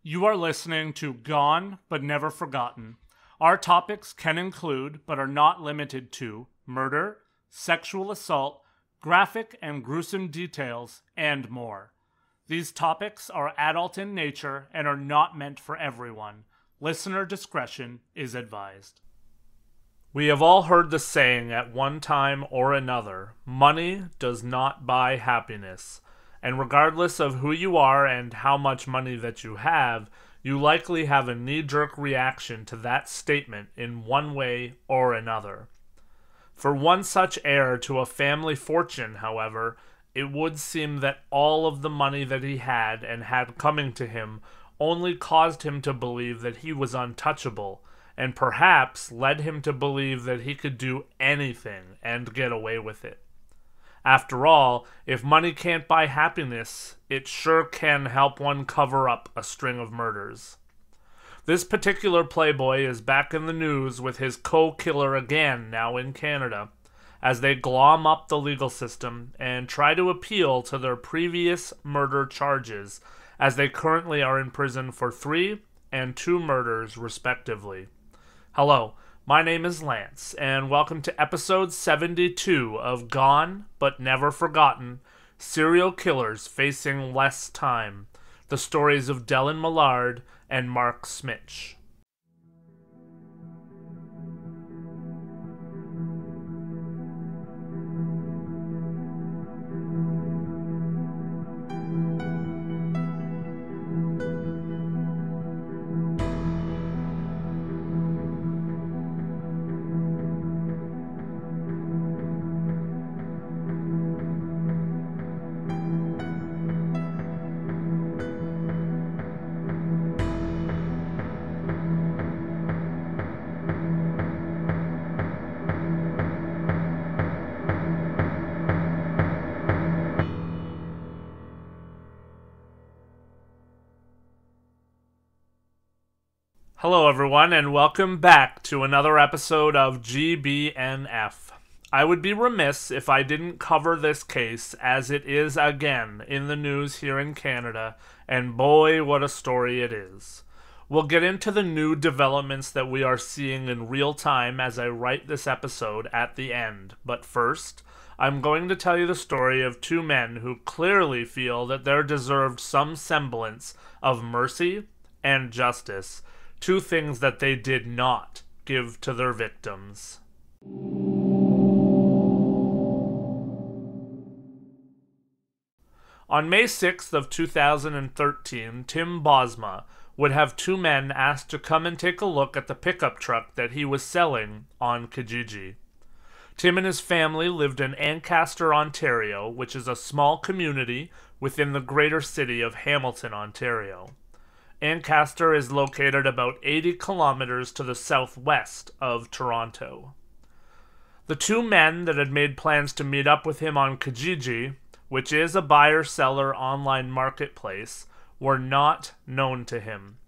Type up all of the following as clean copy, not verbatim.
You are listening to Gone But Never Forgotten. Our topics can include, but are not limited to, murder, sexual assault, graphic and gruesome details, and more. These topics are adult in nature and are not meant for everyone. Listener discretion is advised. We have all heard the saying at one time or another, money does not buy happiness. And regardless of who you are and how much money that you have, you likely have a knee-jerk reaction to that statement in one way or another. For one such heir to a family fortune, however, it would seem that all of the money that he had and had coming to him only caused him to believe that he was untouchable, and perhaps led him to believe that he could do anything and get away with it. After all, if money can't buy happiness, it sure can help one cover up a string of murders. This particular playboy is back in the news with his co-killer again now in Canada, as they glom up the legal system and try to appeal to their previous murder charges, as they currently are in prison for 3 and 2 murders respectively. Hello. My name is Lance, and welcome to episode 72 of Gone But Never Forgotten, Serial Killers Facing Less Time, the stories of Dellen Millard and Mark Smich. Hello everyone, and welcome back to another episode of GBNF. I would be remiss if I didn't cover this case, as it is again in the news here in Canada, and boy, what a story it is. We'll get into the new developments that we are seeing in real time as I write this episode at the end, but first, I'm going to tell you the story of 2 men who clearly feel that they're deserved some semblance of mercy and justice, 2 things that they did not give to their victims. On May 6th of 2013, Tim Bosma would have 2 men asked to come and take a look at the pickup truck that he was selling on Kijiji. Tim and his family lived in Ancaster, Ontario, which is a small community within the greater city of Hamilton, Ontario. Ancaster is located about 80 kilometers to the southwest of Toronto. The 2 men that had made plans to meet up with him on Kijiji, which is a buyer-seller online marketplace, were not known to him.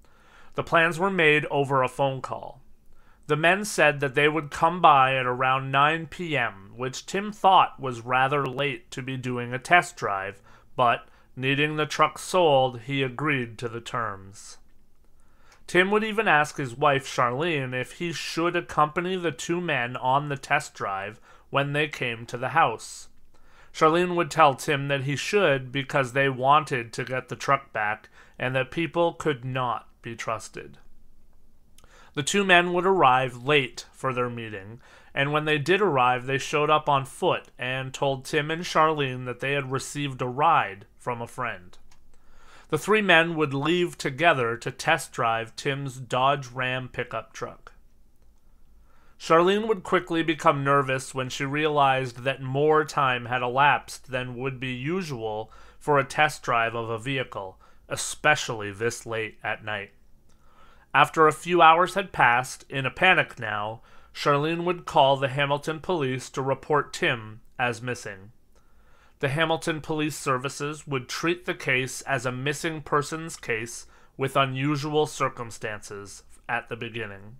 The plans were made over a phone call. The men said that they would come by at around 9 p.m., which Tim thought was rather late to be doing a test drive, but needing the truck sold, he agreed to the terms. Tim would even ask his wife Charlene if he should accompany the 2 men on the test drive when they came to the house. Charlene would tell Tim that he should because they wanted to get the truck back and that people could not be trusted. The 2 men would arrive late for their meeting, and when they did arrive, they showed up on foot and told Tim and Charlene that they had received a ride from a friend. The 3 men would leave together to test drive Tim's Dodge Ram pickup truck. Charlene would quickly become nervous when she realized that more time had elapsed than would be usual for a test drive of a vehicle, especially this late at night. After a few hours had passed, in a panic now, Charlene would call the Hamilton police to report Tim as missing. The Hamilton Police Services would treat the case as a missing persons case with unusual circumstances at the beginning.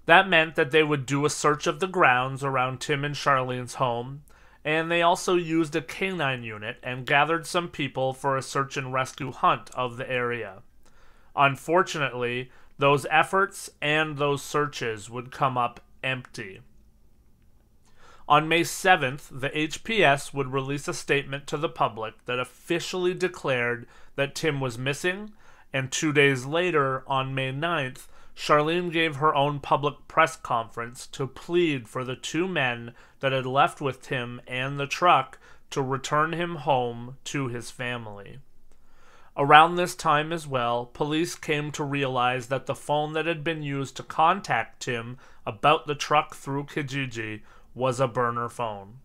That meant that they would do a search of the grounds around Tim and Charlene's home, and they also used a canine unit and gathered some people for a search and rescue hunt of the area. Unfortunately, those efforts and those searches would come up empty. On May 7th, the HPS would release a statement to the public that officially declared that Tim was missing, and 2 days later, on May 9th, Charlene gave her own public press conference to plead for the two men that had left with Tim and the truck to return him home to his family. Around this time as well, police came to realize that the phone that had been used to contact Tim about the truck through Kijiji was a burner phone.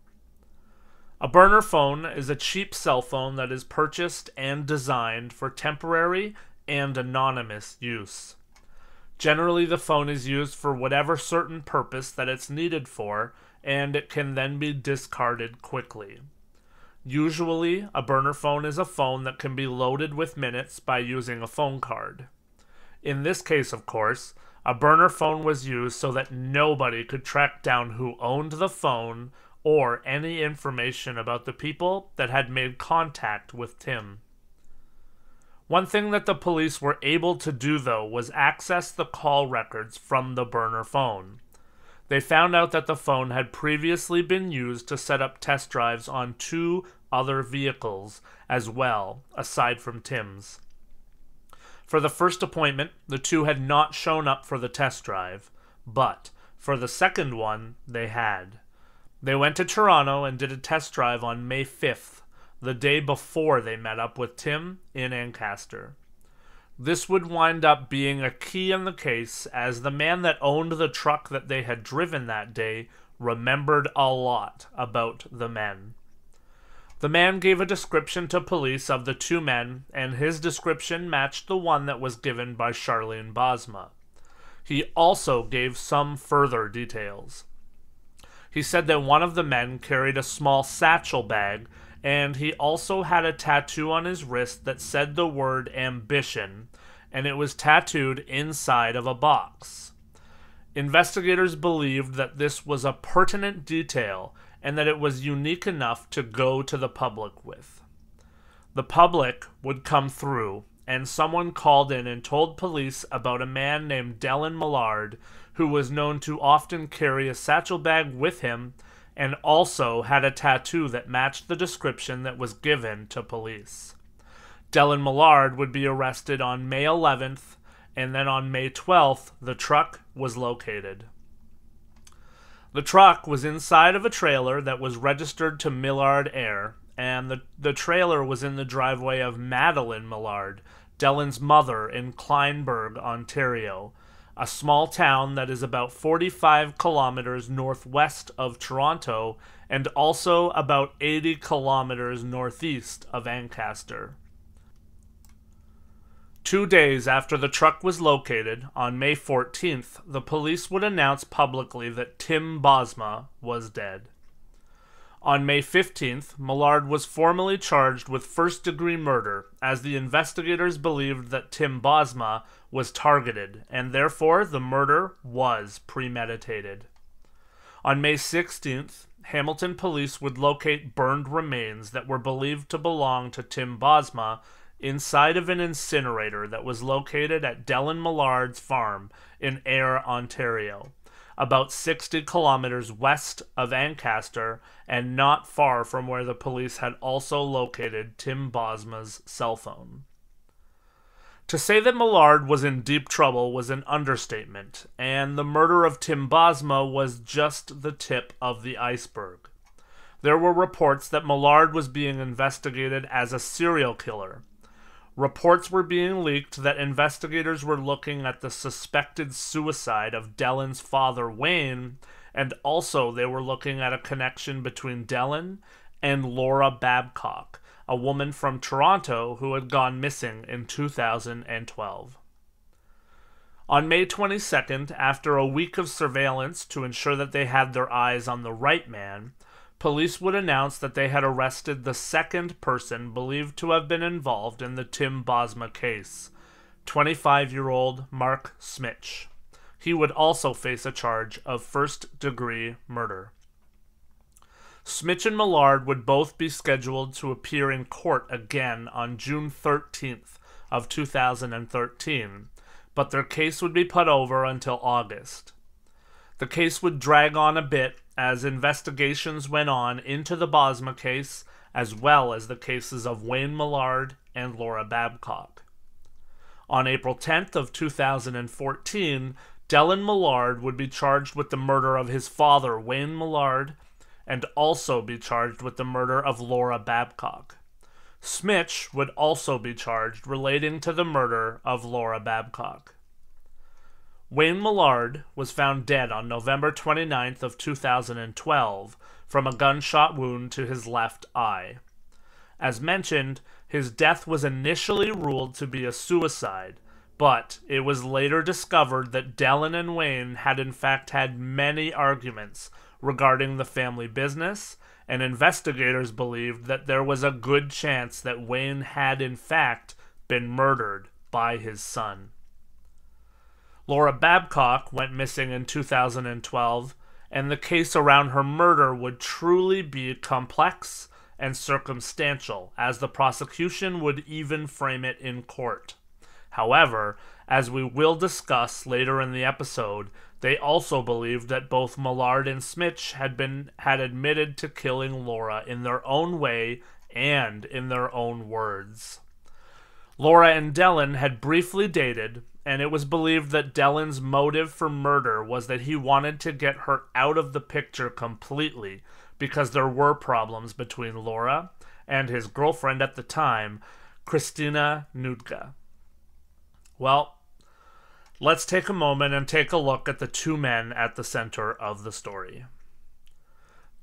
A burner phone is a cheap cell phone that is purchased and designed for temporary and anonymous use. Generally, the phone is used for whatever certain purpose that it's needed for, and it can then be discarded quickly. Usually, a burner phone is a phone that can be loaded with minutes by using a phone card. In this case, of course, a burner phone was used so that nobody could track down who owned the phone or any information about the people that had made contact with Tim. One thing that the police were able to do, though, was access the call records from the burner phone. They found out that the phone had previously been used to set up test drives on 2 other vehicles as well, aside from Tim's. For the first appointment, the two had not shown up for the test drive, but for the second one, they had. They went to Toronto and did a test drive on May 5th, the day before they met up with Tim in Ancaster. This would wind up being a key in the case, as the man that owned the truck that they had driven that day remembered a lot about the men. The man gave a description to police of the two men, and his description matched the one that was given by Charlene Bosma. He also gave some further details. He said that one of the men carried a small satchel bag, and he also had a tattoo on his wrist that said the word ambition, and it was tattooed inside of a box. Investigators believed that this was a pertinent detail and that it was unique enough to go to the public with. The public would come through, and someone called in and told police about a man named Dellen Millard who was known to often carry a satchel bag with him and also had a tattoo that matched the description that was given to police. Dellen Millard would be arrested on May 11th, and then on May 12th, the truck was located. The truck was inside of a trailer that was registered to Millard Heir, and the trailer was in the driveway of Madeline Millard, Dellen's mother, in Kleinburg, Ontario, a small town that is about 45 kilometers northwest of Toronto and also about 80 kilometers northeast of Ancaster. 2 days after the truck was located, on May 14th, the police would announce publicly that Tim Bosma was dead. On May 15th, Millard was formally charged with first-degree murder, as the investigators believed that Tim Bosma was targeted, and therefore the murder was premeditated. On May 16th, Hamilton police would locate burned remains that were believed to belong to Tim Bosma inside of an incinerator that was located at Dellen Millard's farm in Ayr, Ontario, about 60 kilometers west of Ancaster and not far from where the police had also located Tim Bosma's cell phone. To say that Millard was in deep trouble was an understatement, and the murder of Tim Bosma was just the tip of the iceberg. There were reports that Millard was being investigated as a serial killer. Reports were being leaked that investigators were looking at the suspected suicide of Dellen's father, Wayne, and also they were looking at a connection between Dellen and Laura Babcock, a woman from Toronto who had gone missing in 2012. On May 22nd, after a week of surveillance to ensure that they had their eyes on the right man, police would announce that they had arrested the second person believed to have been involved in the Tim Bosma case, 25-year-old Mark Smich. He would also face a charge of first-degree murder. Smich and Millard would both be scheduled to appear in court again on June 13th, of 2013, but their case would be put over until August. The case would drag on a bit as investigations went on into the Bosma case, as well as the cases of Wayne Millard and Laura Babcock. On April 10th of 2014, Dellen Millard would be charged with the murder of his father, Wayne Millard, and also be charged with the murder of Laura Babcock. Smich would also be charged relating to the murder of Laura Babcock. Wayne Millard was found dead on November 29th of 2012 from a gunshot wound to his left eye. As mentioned, his death was initially ruled to be a suicide, but it was later discovered that Dellen and Wayne had in fact had many arguments regarding the family business, and investigators believed that there was a good chance that Wayne had in fact been murdered by his son. Laura Babcock went missing in 2012, and the case around her murder would truly be complex and circumstantial, as the prosecution would even frame it in court. However, as we will discuss later in the episode, they also believed that both Millard and Smich had admitted to killing Laura in their own way and in their own words. Laura and Dellen had briefly dated, and it was believed that Dellen's motive for murder was that he wanted to get her out of the picture completely because there were problems between Laura and his girlfriend at the time, Christina Nudka. Well, let's take a moment and take a look at the two men at the center of the story.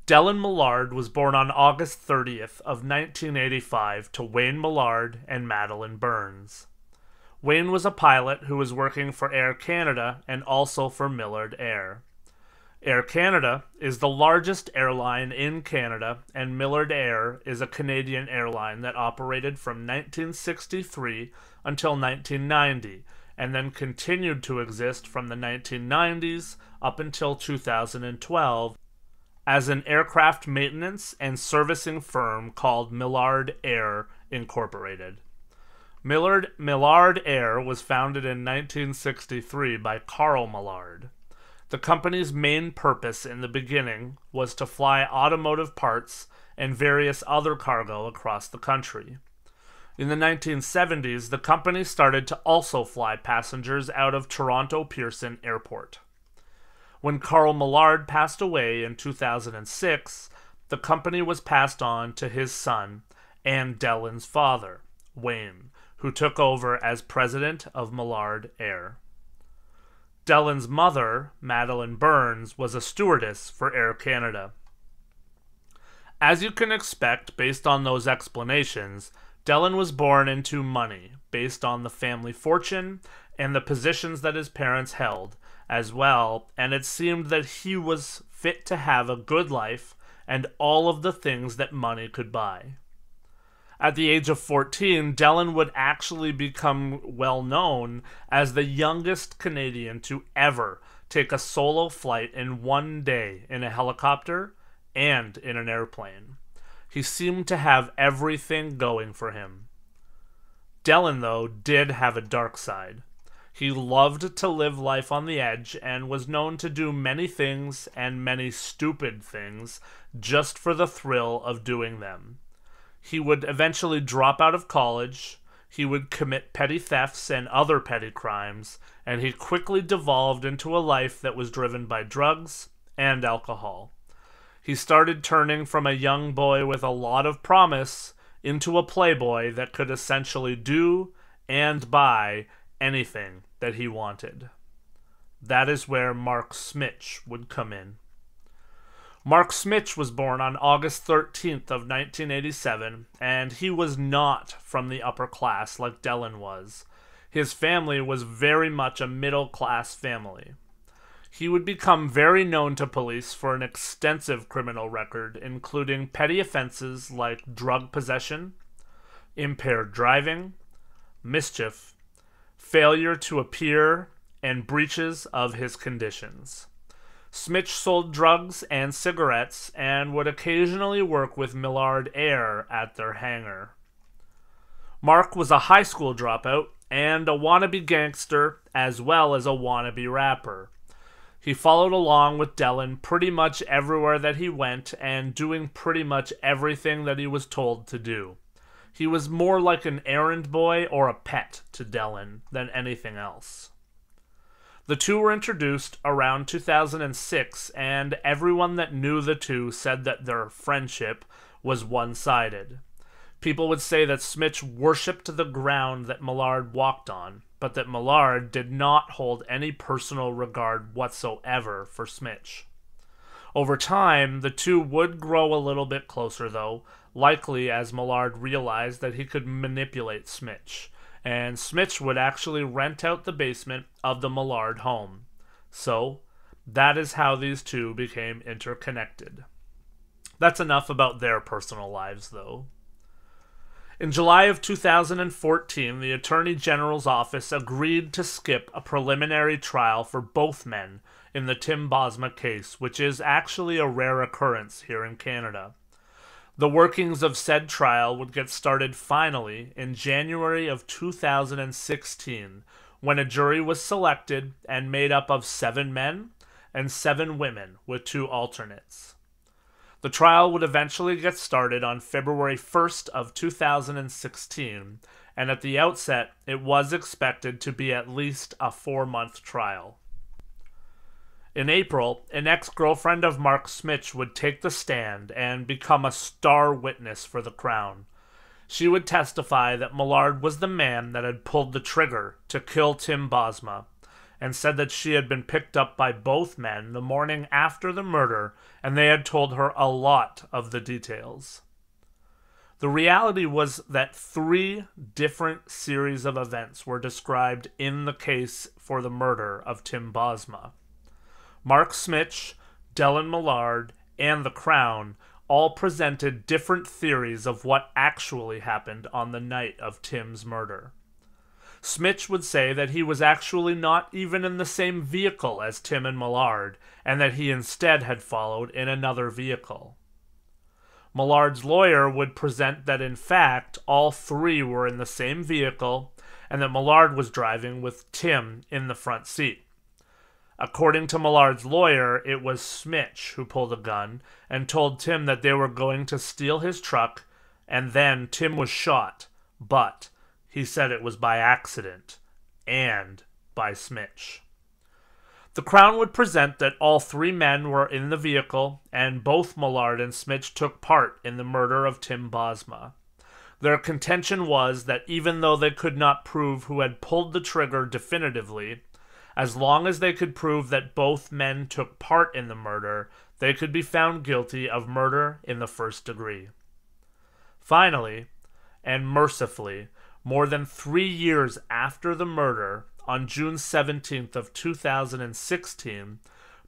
Dellen Millard was born on August 30th of 1985 to Wayne Millard and Madeline Burns. Wayne was a pilot who was working for Air Canada and also for Millard Air. Air Canada is the largest airline in Canada, and Millard Air is a Canadian airline that operated from 1963 until 1990, and then continued to exist from the 1990s up until 2012 as an aircraft maintenance and servicing firm called Millard Air Incorporated. Millard Air was founded in 1963 by Carl Millard. The company's main purpose in the beginning was to fly automotive parts and various other cargo across the country. In the 1970s, the company started to also fly passengers out of Toronto Pearson Airport. When Carl Millard passed away in 2006, the company was passed on to his son and Dellen's father, Wayne, who took over as president of Millard Air. Dellen's mother, Madeline Burns, was a stewardess for Air Canada. As you can expect based on those explanations, Dellen was born into money based on the family fortune and the positions that his parents held as well, and it seemed that he was fit to have a good life and all of the things that money could buy. At the age of 14, Dellen would actually become well known as the youngest Canadian to ever take a solo flight in one day in a helicopter and in an airplane. He seemed to have everything going for him. Dellen, though, did have a dark side. He loved to live life on the edge and was known to do many things and many stupid things just for the thrill of doing them. He would eventually drop out of college, he would commit petty thefts and other petty crimes, and he quickly devolved into a life that was driven by drugs and alcohol. He started turning from a young boy with a lot of promise into a playboy that could essentially do and buy anything that he wanted. That is where Mark Smich would come in. Mark Smich was born on August 13th of 1987, and he was not from the upper class like Dellen was. His family was very much a middle-class family. He would become very known to police for an extensive criminal record, including petty offenses like drug possession, impaired driving, mischief, failure to appear, and breaches of his conditions. Smich sold drugs and cigarettes and would occasionally work with Millard Air at their hangar. Mark was a high school dropout and a wannabe gangster as well as a wannabe rapper. He followed along with Dellen pretty much everywhere that he went and doing pretty much everything that he was told to do. He was more like an errand boy or a pet to Dellen than anything else. The two were introduced around 2006, and everyone that knew the two said that their friendship was one-sided. People would say that Smich worshipped the ground that Millard walked on, but that Millard did not hold any personal regard whatsoever for Smich. Over time, the two would grow a little bit closer, though, likely as Millard realized that he could manipulate Smich, and Smich would actually rent out the basement of the Millard home. So, that is how these two became interconnected. That's enough about their personal lives, though. In July of 2014, the Attorney General's office agreed to skip a preliminary trial for both men in the Tim Bosma case, which is actually a rare occurrence here in Canada. The workings of said trial would get started finally in January of 2016, when a jury was selected and made up of 7 men and 7 women with 2 alternates. The trial would eventually get started on February 1st of 2016, and at the outset, it was expected to be at least a 4-month trial. In April, an ex-girlfriend of Mark Smich would take the stand and become a star witness for the Crown. She would testify that Millard was the man that had pulled the trigger to kill Tim Bosma, and said that she had been picked up by both men the morning after the murder, and they had told her a lot of the details. The reality was that 3 different series of events were described in the case for the murder of Tim Bosma. Mark Smich, Dellen Millard, and the Crown all presented different theories of what actually happened on the night of Tim's murder. Smich would say that he was actually not even in the same vehicle as Tim and Millard, and that he instead had followed in another vehicle. Millard's lawyer would present that in fact all 3 were in the same vehicle, and that Millard was driving with Tim in the front seat. According to Millard's lawyer, it was Smich who pulled a gun and told Tim that they were going to steal his truck, and then Tim was shot, but he said it was by accident, and by Smich. The Crown would present that all 3 men were in the vehicle, and both Millard and Smich took part in the murder of Tim Bosma. Their contention was that even though they could not prove who had pulled the trigger definitively, as long as they could prove that both men took part in the murder, they could be found guilty of murder in the first degree. Finally, and mercifully, more than 3 years after the murder, on June 17th of 2016,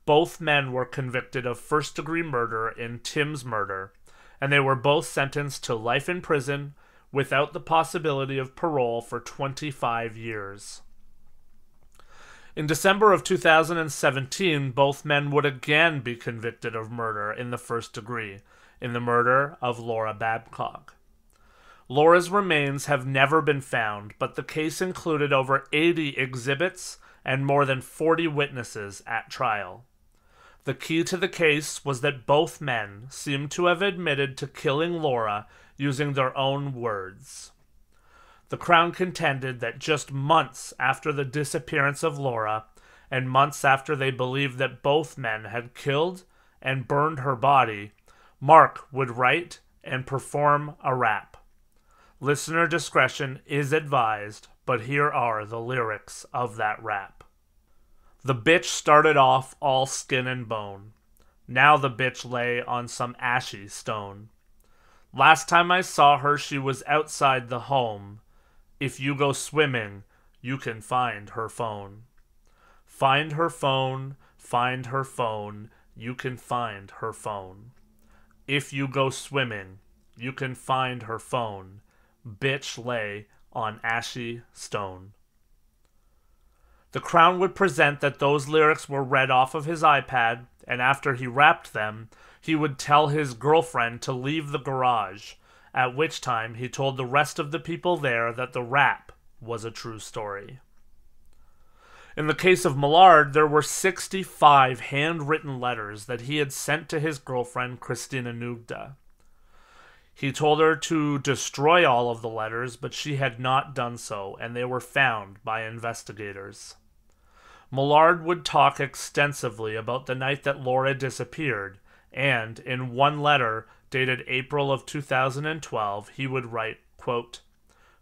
both men were convicted of first-degree murder in Tim's murder, and they were both sentenced to life in prison without the possibility of parole for 25 years. In December of 2017, both men would again be convicted of murder in the first degree, in the murder of Laura Babcock. Laura's remains have never been found, but the case included over 80 exhibits and more than 40 witnesses at trial. The key to the case was that both men seemed to have admitted to killing Laura using their own words. The Crown contended that just months after the disappearance of Laura, and months after they believed that both men had killed and burned her body, Mark would write and perform a rap. Listener discretion is advised, but here are the lyrics of that rap. The bitch started off all skin and bone. Now the bitch lay on some ashy stone. Last time I saw her, she was outside the home. If you go swimming, you can find her phone. Find her phone, find her phone, you can find her phone. If you go swimming, you can find her phone. Bitch lay on ashy stone. The Crown would present that those lyrics were read off of his iPad, and after he rapped them, he would tell his girlfriend to leave the garage, at which time he told the rest of the people there that the rap was a true story. In the case of Millard, there were 65 handwritten letters that he had sent to his girlfriend, Christina Nugda. He told her to destroy all of the letters, but she had not done so, and they were found by investigators. Millard would talk extensively about the night that Laura disappeared, and in one letter dated April of 2012, he would write, quote,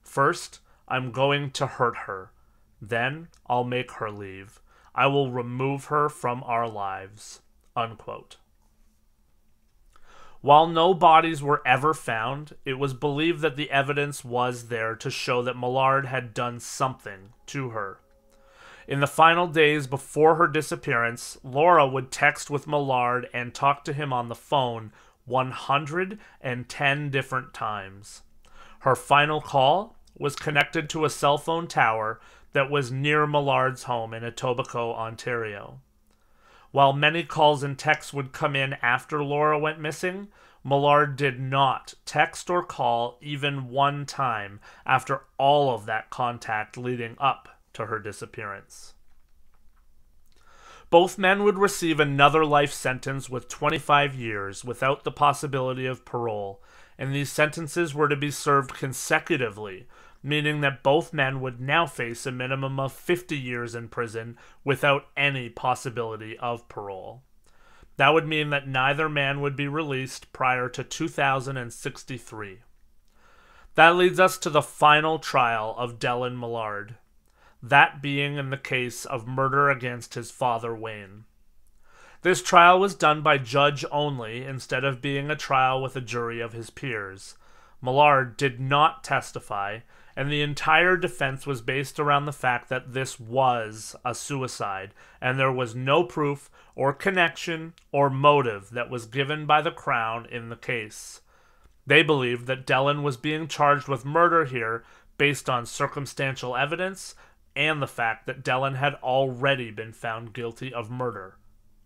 "First, I'm going to hurt her. Then I'll make her leave. I will remove her from our lives." Unquote. While no bodies were ever found, it was believed that the evidence was there to show that Millard had done something to her. In the final days before her disappearance, Laura would text with Millard and talk to him on the phone 110 different times. Her final call was connected to a cell phone tower that was near Millard's home in Etobicoke, Ontario. While many calls and texts would come in after Laura went missing, Millard did not text or call even one time after all of that contact leading up to her disappearance. Both men would receive another life sentence with 25 years without the possibility of parole, and these sentences were to be served consecutively, meaning that both men would now face a minimum of 50 years in prison without any possibility of parole. That would mean that neither man would be released prior to 2063. That leads us to the final trial of Dellen Millard, that being in the case of murder against his father, Wayne. This trial was done by judge only instead of being a trial with a jury of his peers. Millard did not testify, and the entire defense was based around the fact that this was a suicide, and there was no proof or connection or motive that was given by the Crown in the case. They believed that Dellen was being charged with murder here based on circumstantial evidence and the fact that Dellen had already been found guilty of murder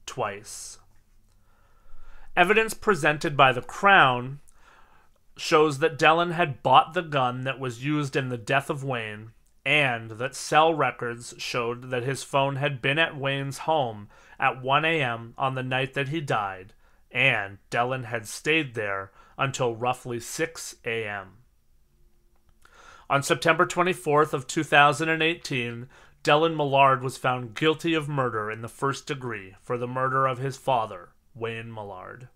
twice. Evidence presented by the Crown shows that Dellen had bought the gun that was used in the death of Wayne, and that cell records showed that his phone had been at Wayne's home at 1 a.m. on the night that he died, and Dellen had stayed there until roughly 6 a.m. On September 24th of 2018, Dellen Millard was found guilty of murder in the first degree for the murder of his father, Wayne Millard.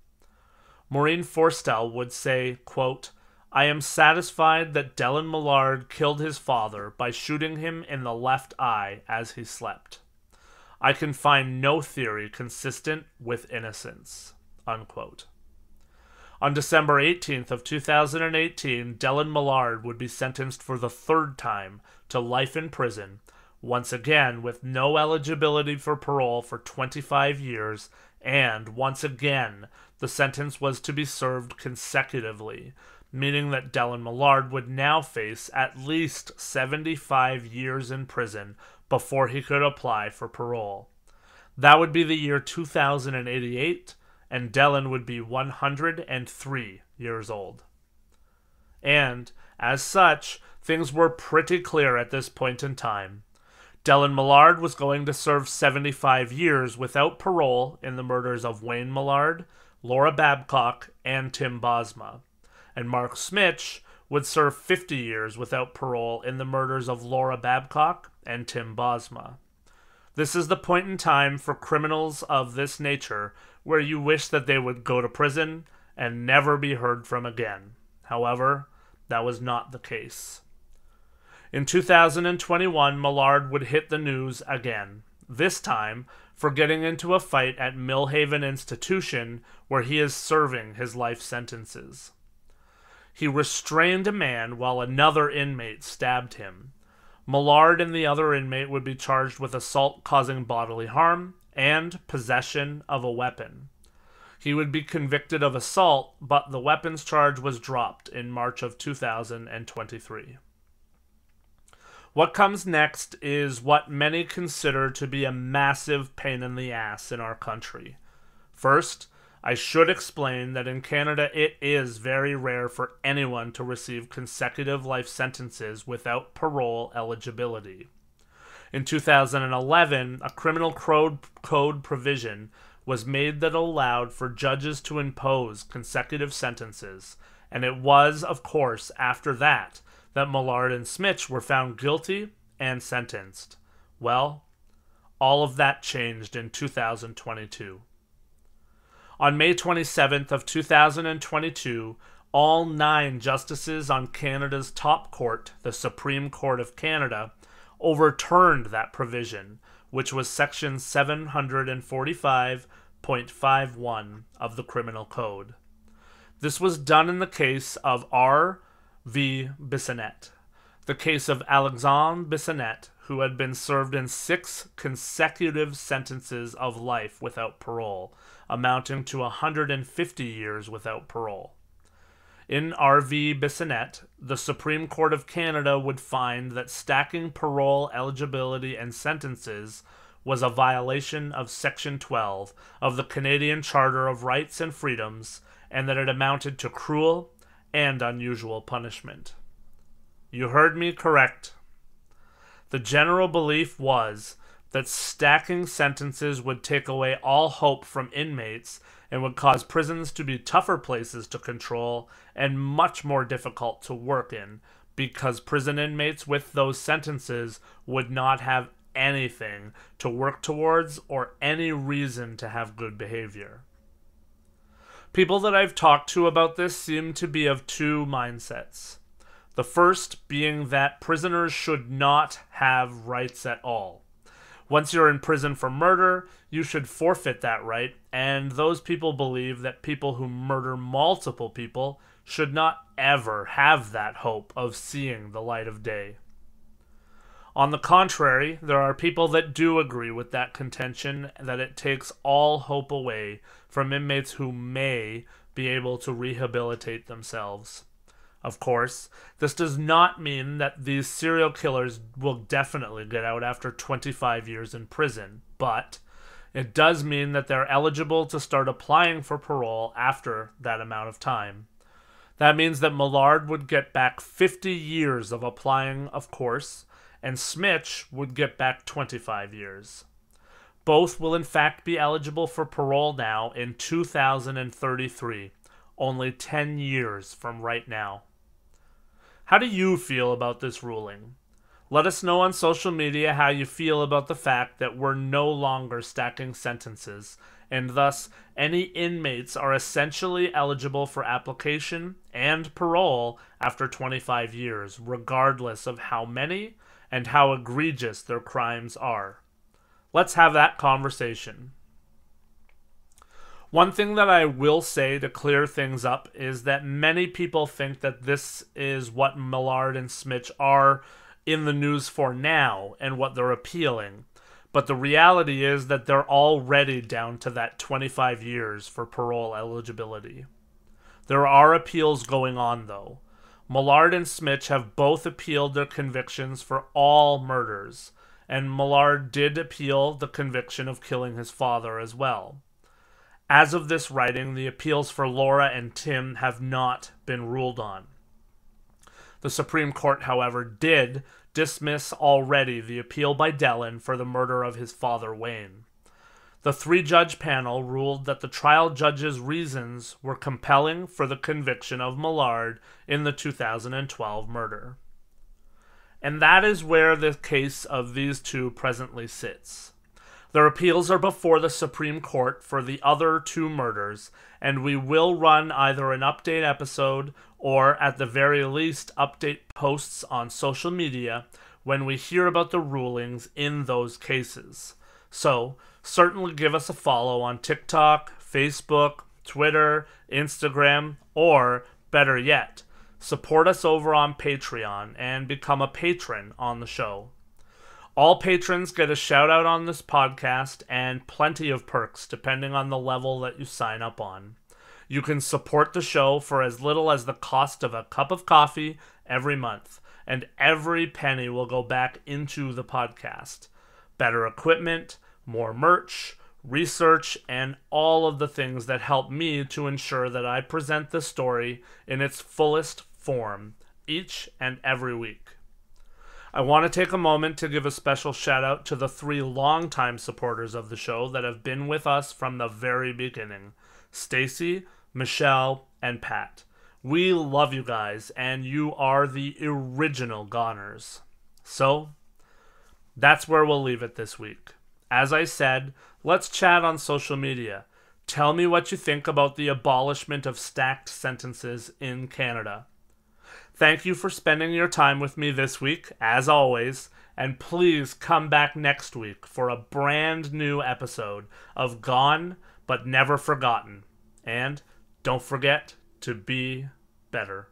Maureen Forstall would say, quote, "I am satisfied that Dellen Millard killed his father by shooting him in the left eye as he slept. I can find no theory consistent with innocence." Unquote. On December 18th of 2018, Dellen Millard would be sentenced for the third time to life in prison, once again with no eligibility for parole for 25 years, and once again the sentence was to be served consecutively, meaning that Dellen Millard would now face at least 75 years in prison before he could apply for parole. That would be the year 2088, and Dellen would be 103 years old. And, as such, things were pretty clear at this point in time. Dellen Millard was going to serve 75 years without parole in the murders of Wayne Millard, Laura Babcock, and Tim Bosma. And Mark Smich would serve 50 years without parole in the murders of Laura Babcock and Tim Bosma. This is the point in time for criminals of this nature where you wish that they would go to prison and never be heard from again. However, that was not the case. In 2021, Millard would hit the news again, this time for getting into a fight at Millhaven Institution where he is serving his life sentences. He restrained a man while another inmate stabbed him. Millard and the other inmate would be charged with assault causing bodily harm and possession of a weapon. He would be convicted of assault, but the weapons charge was dropped in March of 2023. What comes next is what many consider to be a massive pain in the ass in our country. First, I should explain that in Canada it is very rare for anyone to receive consecutive life sentences without parole eligibility. In 2011, a criminal code provision was made that allowed for judges to impose consecutive sentences, and it was, of course, after that Millard and Smich were found guilty and sentenced. Well, all of that changed in 2022. On May 27th of 2022, all 9 justices on Canada's top court, the Supreme Court of Canada, overturned that provision, which was Section 745.51 of the Criminal Code. This was done in the case of R. v. Bissonnette, the case of Alexandre Bissonnette, who had been served in 6 consecutive sentences of life without parole, amounting to 150 years without parole. In R. v. Bissonnette, the Supreme Court of Canada would find that stacking parole eligibility and sentences was a violation of Section 12 of the Canadian Charter of Rights and Freedoms, and that it amounted to cruel and unusual punishment. You heard me correct. The general belief was that stacking sentences would take away all hope from inmates and would cause prisons to be tougher places to control and much more difficult to work in, because prison inmates with those sentences would not have anything to work towards or any reason to have good behavior. People that I've talked to about this seem to be of 2 mindsets. The first being that prisoners should not have rights at all. Once you're in prison for murder, you should forfeit that right, and those people believe that people who murder multiple people should not ever have that hope of seeing the light of day. On the contrary, there are people that do agree with that contention, that it takes all hope away from inmates who may be able to rehabilitate themselves. Of course, this does not mean that these serial killers will definitely get out after 25 years in prison, but it does mean that they're eligible to start applying for parole after that amount of time. That means that Millard would get back 50 years of applying, of course, and Smich would get back 25 years. Both will in fact be eligible for parole now in 2033, only 10 years from right now. How do you feel about this ruling? Let us know on social media how you feel about the fact that we're no longer stacking sentences, and thus any inmates are essentially eligible for application and parole after 25 years, regardless of how many and how egregious their crimes are. Let's have that conversation. One thing that I will say to clear things up is that many people think that this is what Millard and Smich are in the news for now and what they're appealing. But the reality is that they're already down to that 25 years for parole eligibility. There are appeals going on, though. Millard and Smich have both appealed their convictions for all murders, and Millard did appeal the conviction of killing his father as well. As of this writing, the appeals for Laura and Tim have not been ruled on. The Supreme Court, however, did dismiss already the appeal by Dellen for the murder of his father, Wayne. The 3-judge panel ruled that the trial judge's reasons were compelling for the conviction of Millard in the 2012 murder. And that is where the case of these 2 presently sits. Their appeals are before the Supreme Court for the other 2 murders, and we will run either an update episode or, at the very least, update posts on social media when we hear about the rulings in those cases. So, certainly give us a follow on TikTok, Facebook, Twitter, Instagram, or, better yet, support us over on Patreon and become a patron on the show. All patrons get a shout out on this podcast and plenty of perks depending on the level that you sign up on. You can support the show for as little as the cost of a cup of coffee every month, and every penny will go back into the podcast. Better equipment, more merch, research, and all of the things that help me to ensure that I present the story in its fullest form each and every week. I want to take a moment to give a special shout out to the 3 longtime supporters of the show that have been with us from the very beginning: Stacy, Michelle, and Pat. We love you guys, and you are the original goners. So, that's where we'll leave it this week. As I said, let's chat on social media. Tell me what you think about the abolishment of stacked sentences in Canada. Thank you for spending your time with me this week, as always, and please come back next week for a brand new episode of Gone But Never Forgotten. And don't forget to be better.